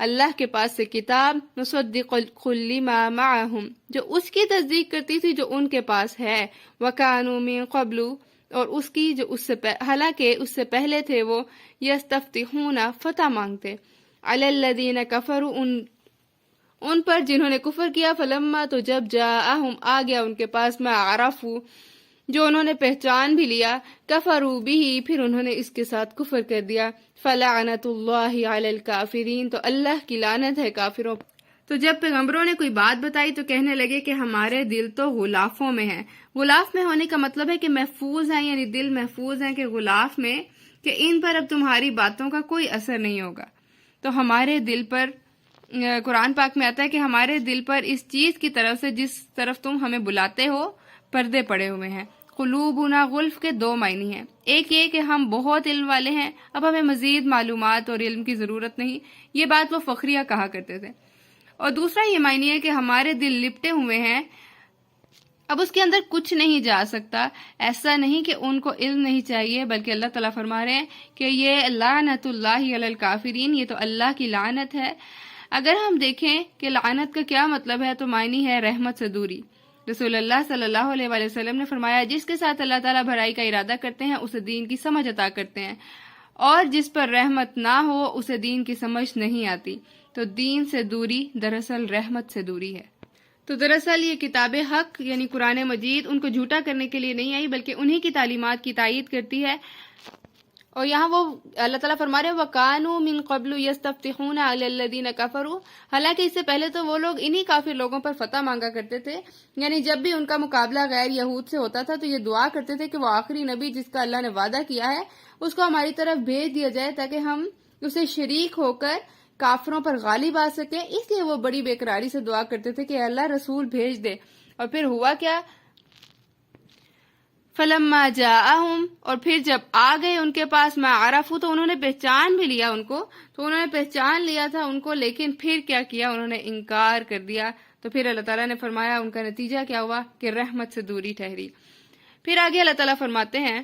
اللہ کے پاس سے کتاب، مصدق لما معهم جو اس کی تصدیق کرتی تھی جو ان کے پاس ہے، وَكَانُوا مِن قَبْلُ اور اس کی جو اس سے حالانکہ اس سے پہلے تھے وہ یستفتحون فتح مانگتے، علی الذین کفروا ان پر جنہوں نے کفر کیا، فلما تو جب جاءہم آ گیا ان کے پاس ما عرفوا جو انہوں نے پہچان بھی لیا، کفروا بھی پھر انہوں نے اس کے ساتھ کفر کر دیا، فلعنت اللہ علی الکافرین تو اللہ کی لعنت ہے کافروں۔ تو جب پیغمبروں نے کوئی بات بتائی تو کہنے لگے کہ ہمارے دل تو غلافوں میں ہیں۔ غلاف میں ہونے کا مطلب ہے کہ محفوظ ہیں، یعنی دل محفوظ ہیں کہ غلاف میں، کہ ان پر اب تمہاری باتوں کا کوئی اثر نہیں ہوگا۔ تو ہمارے دل پر قرآن پاک میں آتا ہے کہ ہمارے دل پر اس چیز کی طرف سے جس طرف تم ہمیں بلاتے ہو پردے پڑے ہوئے ہیں۔ قلوبنا غلف کے 2 معنی ہیں، ایک یہ کہ ہم بہت علم والے ہیں، اب ہمیں مزید معلومات اور علم کی ضرورت نہیں، یہ بات وہ فخریہ کہا کرتے تھے، اور دوسرا یہ معنی ہے کہ ہمارے دل لپٹے ہوئے ہیں، اب اس کے اندر کچھ نہیں جا سکتا۔ ایسا نہیں کہ ان کو علم نہیں چاہیے، بلکہ اللہ تعالیٰ فرما رہے ہیں کہ یہ لعنت اللہ علی الکافرین، یہ تو اللہ کی لعنت ہے۔ اگر ہم دیکھیں کہ لعنت کا کیا مطلب ہے تو معنی ہے رحمت سے دوری۔ رسول اللہ صلی اللہ علیہ وآلہ وسلم نے فرمایا جس کے ساتھ اللہ تعالیٰ بھلائی کا ارادہ کرتے ہیں اسے دین کی سمجھ عطا کرتے ہیں، اور جس پر رحمت نہ ہو اسے دین کی سمجھ نہیں آتی۔ تو دین سے دوری دراصل رحمت سے دوری ہے۔ تو دراصل یہ کتاب حق یعنی قرآن مجید ان کو جھوٹا کرنے کے لیے نہیں آئی، بلکہ انہی کی تعلیمات کی تائید کرتی ہے۔ اور یہاں وہ اللہ تعالیٰ فرما رہے ہیں وَكَانُوا مِن قَبْلُ يَسْتَفْتِحُونَ عَلَى الَّذِينَ كَفَرُوا، حالانکہ اس سے پہلے تو وہ لوگ انہی کافر لوگوں پر فتح مانگا کرتے تھے، یعنی جب بھی ان کا مقابلہ غیر یہود سے ہوتا تھا تو یہ دعا کرتے تھے کہ وہ آخری نبی جس کا اللہ نے وعدہ کیا ہے اس کو ہماری طرف بھیج دیا جائے تاکہ ہم اسے شریک ہو کر کافروں پر غالب آ سکیں۔ اس لیے وہ بڑی بے قراری سے دعا کرتے تھے کہ اللہ رسول بھیج دے۔ اور پھر ہوا کیا؟ فلما جاءہم، اور پھر جب آ گئے ان کے پاس ما عرفوا، تو انہوں نے پہچان بھی لیا ان کو، تو انہوں نے پہچان لیا تھا ان کو، لیکن پھر کیا کیا؟ انہوں نے انکار کر دیا۔ تو پھر اللہ تعالیٰ نے فرمایا ان کا نتیجہ کیا ہوا کہ رحمت سے دوری ٹھہری۔ پھر آگے اللہ تعالیٰ فرماتے ہیں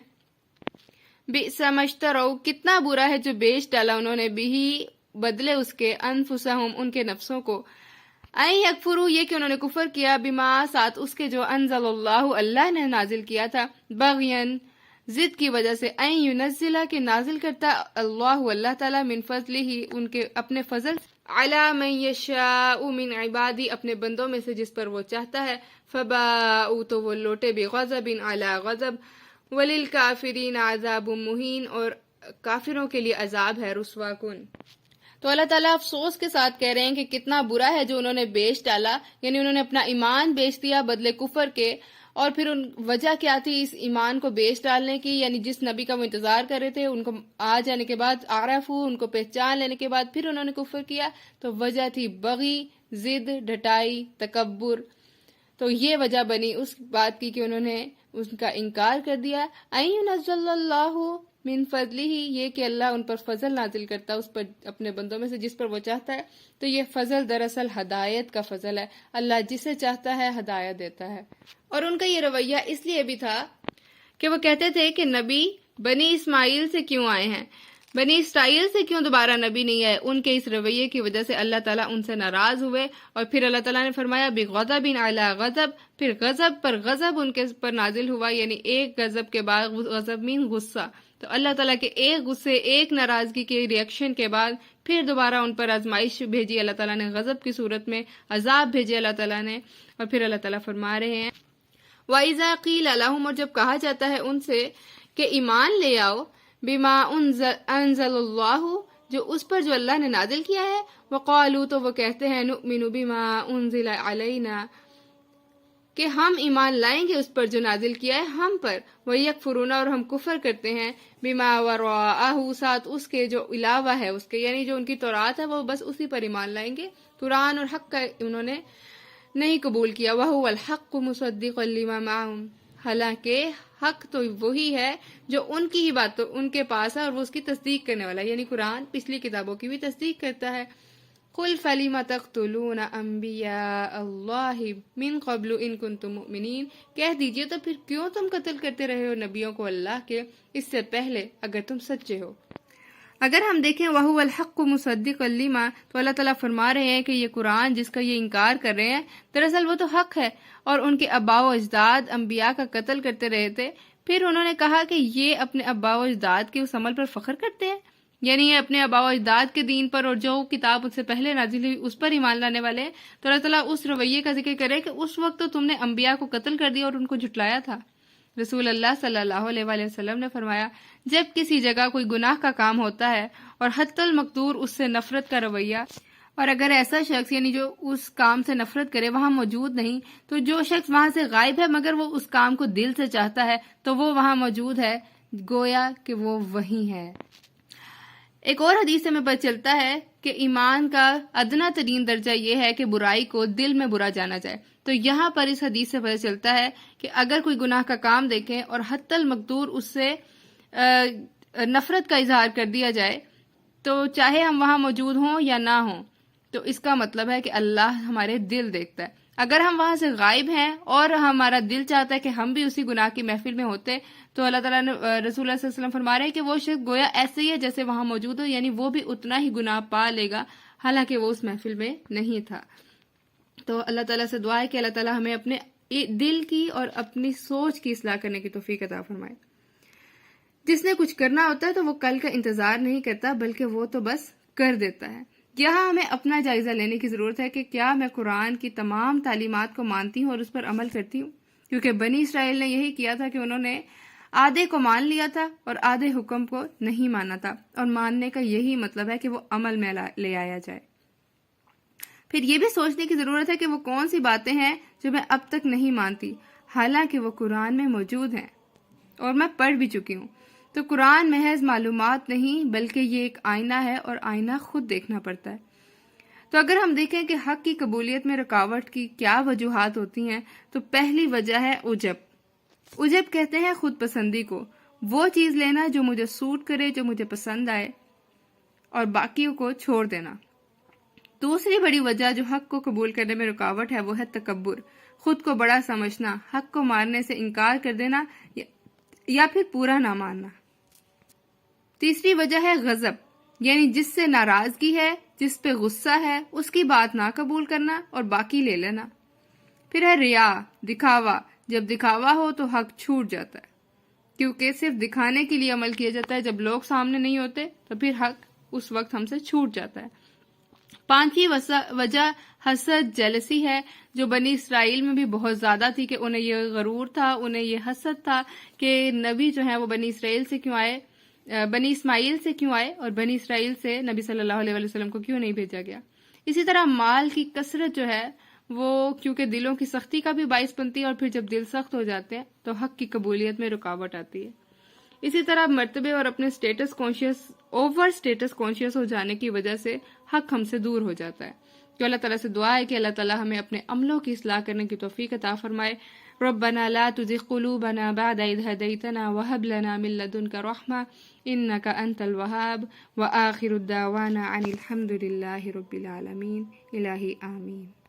بئس ما اشتروا، کتنا برا ہے جو بیچ ڈالا انہوں نے بھی بدلے اس کے انفسہم، ان کے نفسوں کو، این یکفروا، یہ کہ انہوں نے کفر کیا، بما، ساتھ اس کے جو انزل اللہ، اللہ نے نازل کیا تھا، بغین، ضد کی وجہ سے، این ینزلہ، کہ نازل کرتا اللہ، اللہ تعالیٰ، من فضلہ، ان کے اپنے فضل، علی من یشاء من عبادی، اپنے بندوں میں سے جس پر وہ چاہتا ہے، فباؤ، تو وہ لوٹے، بغضب علی غضب، وللکافرین عذاب مہین، اور کافروں کے لیے عذاب ہے رسوا کن۔ تو اللہ تعالیٰ افسوس کے ساتھ کہہ رہے ہیں کہ کتنا برا ہے جو انہوں نے بیچ ڈالا، یعنی انہوں نے اپنا ایمان بیچ دیا بدلے کفر کے۔ اور پھر وجہ کیا تھی اس ایمان کو بیچ ڈالنے کی؟ یعنی جس نبی کا وہ انتظار کر رہے تھے ان کو آ جانے کے بعد، عرفو، ان کو پہچان لینے کے بعد پھر انہوں نے کفر کیا، تو وجہ تھی بغی، ضد، ڈٹائی، تکبر۔ تو یہ وجہ بنی اس بات کی کہ انہوں نے اس کا انکار کر دیا۔ این ینزل اللہ من فضلہ، یہ کہ اللہ ان پر فضل نازل کرتا اس پر اپنے بندوں میں سے جس پر وہ چاہتا ہے۔ تو یہ فضل دراصل ہدایت کا فضل ہے، اللہ جسے چاہتا ہے ہدایت دیتا ہے۔ اور ان کا یہ رویہ اس لیے بھی تھا کہ وہ کہتے تھے کہ نبی بنی اسماعیل سے کیوں آئے ہیں، بنی اسرائیل سے کیوں دوبارہ نبی نہیں آئے؟ ان کے اس رویے کی وجہ سے اللہ تعالیٰ ان سے ناراض ہوئے، اور پھر اللہ تعالیٰ نے فرمایا بغضب علی غضب، پھر غضب پر غضب ان کے پر نازل ہوا، یعنی ایک غضب کے بعد، غضب مین غصہ، تو اللہ تعالیٰ کے ایک غصے، ایک ناراضگی کے ریئیکشن کے بعد پھر دوبارہ ان پر آزمائش بھیجی اللہ تعالیٰ نے، غضب کی صورت میں عذاب بھیجے اللہ تعالیٰ نے۔ اور پھر اللہ تعالیٰ فرما رہے ہیں وَإِذَا قِيلَ لَهُمْ، اور جب کہا جاتا ہے ان سے کہ ایمان لے آؤ، بما انزل اللہ، جو اس پر جو اللہ نے نازل کیا ہے، وقالوا، تو وہ کہتے ہیں نؤمن بما انزل علینا، کہ ہم ایمان لائیں گے اس پر جو نازل کیا ہے ہم پر، وَيَكْفُرُونَ، اور ہم کفر کرتے ہیں، بما وراءہ، ساتھ اس کے جو علاوہ ہے اس کے، یعنی جو ان کی تورات ہے وہ بس اسی پر ایمان لائیں گے، قرآن اور حق کا انہوں نے نہیں قبول کیا۔ وَهُوَ الْحَقُّ مُصَدِّقًا لِمَا مَعَهُمْ، حالانکہ حق تو وہی ہے جو ان کی ہی بات تو ان کے پاس ہے اور وہ اس کی تصدیق کرنے والا ہے، یعنی قرآن پچھلی کتابوں کی بھی تصدیق کرتا ہے۔ قُلْ فَلِمَ تَقْتُلُونَ أَنْبِيَاءَ اللَّهِ مِنْ قَبْلُ إِن كُنْتُم مُؤْمِنِينَ، کہہ دیجئے تو پھر کیوں تم قتل کرتے رہے ہو نبیوں کو اللہ کے اس سے پہلے اگر تم سچے ہو۔ اگر ہم دیکھیں وَهُوَ الْحَقُّ مُصَدِّقًا لِمَا، تو اللہ تعالیٰ فرما رہے ہیں کہ یہ قرآن جس کا یہ انکار کر رہے ہیں دراصل وہ تو حق ہے، اور ان کے آباء و اجداد انبیاء کا قتل کرتے رہے تھے۔ پھر انہوں نے کہا کہ یہ اپنے آباء و اجداد کے اس عمل پر فخر کرتے ہیں، یعنی یہ اپنے آباء و اجداد کے دین پر اور جو کتاب ان سے پہلے نازل ہوئی اس پر ایمان لانے والے ہیں۔ تو اللہ تعالیٰ اس رویے کا ذکر کرے کہ اس وقت تو تم نے انبیاء کو قتل کر دیا اور ان کو جھٹلایا تھا۔ رسول اللہ صلی اللہ علیہ وآلہ وسلم نے فرمایا جب کسی جگہ کوئی گناہ کا کام ہوتا ہے اور حتی المقدور اس سے نفرت کا رویہ، اور اگر ایسا شخص یعنی جو اس کام سے نفرت کرے وہاں موجود نہیں، تو جو شخص وہاں سے غائب ہے مگر وہ اس کام کو دل سے چاہتا ہے تو وہ وہاں موجود ہے، گویا کہ وہ وہی ہے۔ ایک اور حدیث سے ہمیں پتہ چلتا ہے کہ ایمان کا ادنا ترین درجہ یہ ہے کہ برائی کو دل میں برا جانا جائے۔ تو یہاں پر اس حدیث سے پتہ چلتا ہے کہ اگر کوئی گناہ کا کام دیکھیں اور حتی المقدور اس سے نفرت کا اظہار کر دیا جائے تو چاہے ہم وہاں موجود ہوں یا نہ ہوں، تو اس کا مطلب ہے کہ اللہ ہمارے دل دیکھتا ہے. اگر ہم وہاں سے غائب ہیں اور ہمارا دل چاہتا ہے کہ ہم بھی اسی گناہ کی محفل میں ہوتے، تو اللہ تعالیٰ نے رسول اللہ صلی اللہ علیہ وسلم فرما رہے ہیں کہ وہ شخص گویا ایسے ہی ہے جیسے وہاں موجود ہو، یعنی وہ بھی اتنا ہی گناہ پا لے گا حالانکہ وہ اس محفل میں نہیں تھا. تو اللہ تعالیٰ سے دعا ہے کہ اللہ تعالیٰ ہمیں اپنے دل کی اور اپنی سوچ کی اصلاح کرنے کی توفیق عطا فرمائے. جس نے کچھ کرنا ہوتا ہے تو وہ کل کا انتظار نہیں کرتا بلکہ وہ تو بس کر دیتا ہے. یہاں ہمیں اپنا جائزہ لینے کی ضرورت ہے کہ کیا میں قرآن کی تمام تعلیمات کو مانتی ہوں اور اس پر عمل کرتی ہوں، کیونکہ بنی اسرائیل نے یہی کیا تھا کہ انہوں نے آدھے کو مان لیا تھا اور آدھے حکم کو نہیں مانا تھا، اور ماننے کا یہی مطلب ہے کہ وہ عمل میں لے آیا جائے. پھر یہ بھی سوچنے کی ضرورت ہے کہ وہ کون سی باتیں ہیں جو میں اب تک نہیں مانتی حالانکہ وہ قرآن میں موجود ہیں اور میں پڑھ بھی چکی ہوں. تو قرآن محض معلومات نہیں بلکہ یہ ایک آئینہ ہے اور آئینہ خود دیکھنا پڑتا ہے. تو اگر ہم دیکھیں کہ حق کی قبولیت میں رکاوٹ کی کیا وجوہات ہوتی ہیں تو پہلی وجہ ہے عجب. عجب کہتے ہیں خود پسندی کو، وہ چیز لینا جو مجھے سوٹ کرے، جو مجھے پسند آئے، اور باقیوں کو چھوڑ دینا. دوسری بڑی وجہ جو حق کو قبول کرنے میں رکاوٹ ہے وہ ہے تکبر، خود کو بڑا سمجھنا، حق کو ماننے سے انکار کر دینا یا پھر پورا نہ ماننا. تیسری وجہ ہے غضب، یعنی جس سے ناراضگی ہے، جس پہ غصہ ہے، اس کی بات نہ قبول کرنا اور باقی لے لینا. پھر ہے ریا، دکھاوا. جب دکھاوا ہو تو حق چھوٹ جاتا ہے، کیونکہ صرف دکھانے کے لیے عمل کیا جاتا ہے. جب لوگ سامنے نہیں ہوتے تو پھر حق اس وقت ہم سے چھوٹ جاتا ہے. پانچویں وجہ حسد، جیلسی ہے، جو بنی اسرائیل میں بھی بہت زیادہ تھی کہ انہیں یہ غرور تھا، انہیں یہ حسد تھا کہ نبی جو ہیں وہ بنی اسرائیل سے کیوں آئے، بنی اسماعیل سے کیوں آئے اور بنی اسرائیل سے نبی صلی اللہ علیہ وسلم کو کیوں نہیں بھیجا گیا. اسی طرح مال کی کثرت جو ہے وہ کیونکہ دلوں کی سختی کا بھی باعث بنتی ہے، اور پھر جب دل سخت ہو جاتے ہیں تو حق کی قبولیت میں رکاوٹ آتی ہے. اسی طرح مرتبے اور اپنے اوور اسٹیٹس کانشیس ہو جانے کی وجہ سے حق ہم سے دور ہو جاتا ہے. تو اللہ تعالیٰ سے دعا ہے کہ اللہ تعالیٰ ہمیں اپنے عملوں کی اصلاح کرنے کی توفیق عطا فرمائے. ربنا لا تزغ قلوبنا بعد إذ هديتنا وهب لنا من لدنك رحمة إنك أنت الوهاب. وآخر الدعوانا عن الحمد لله رب العالمين. إلهي آمين.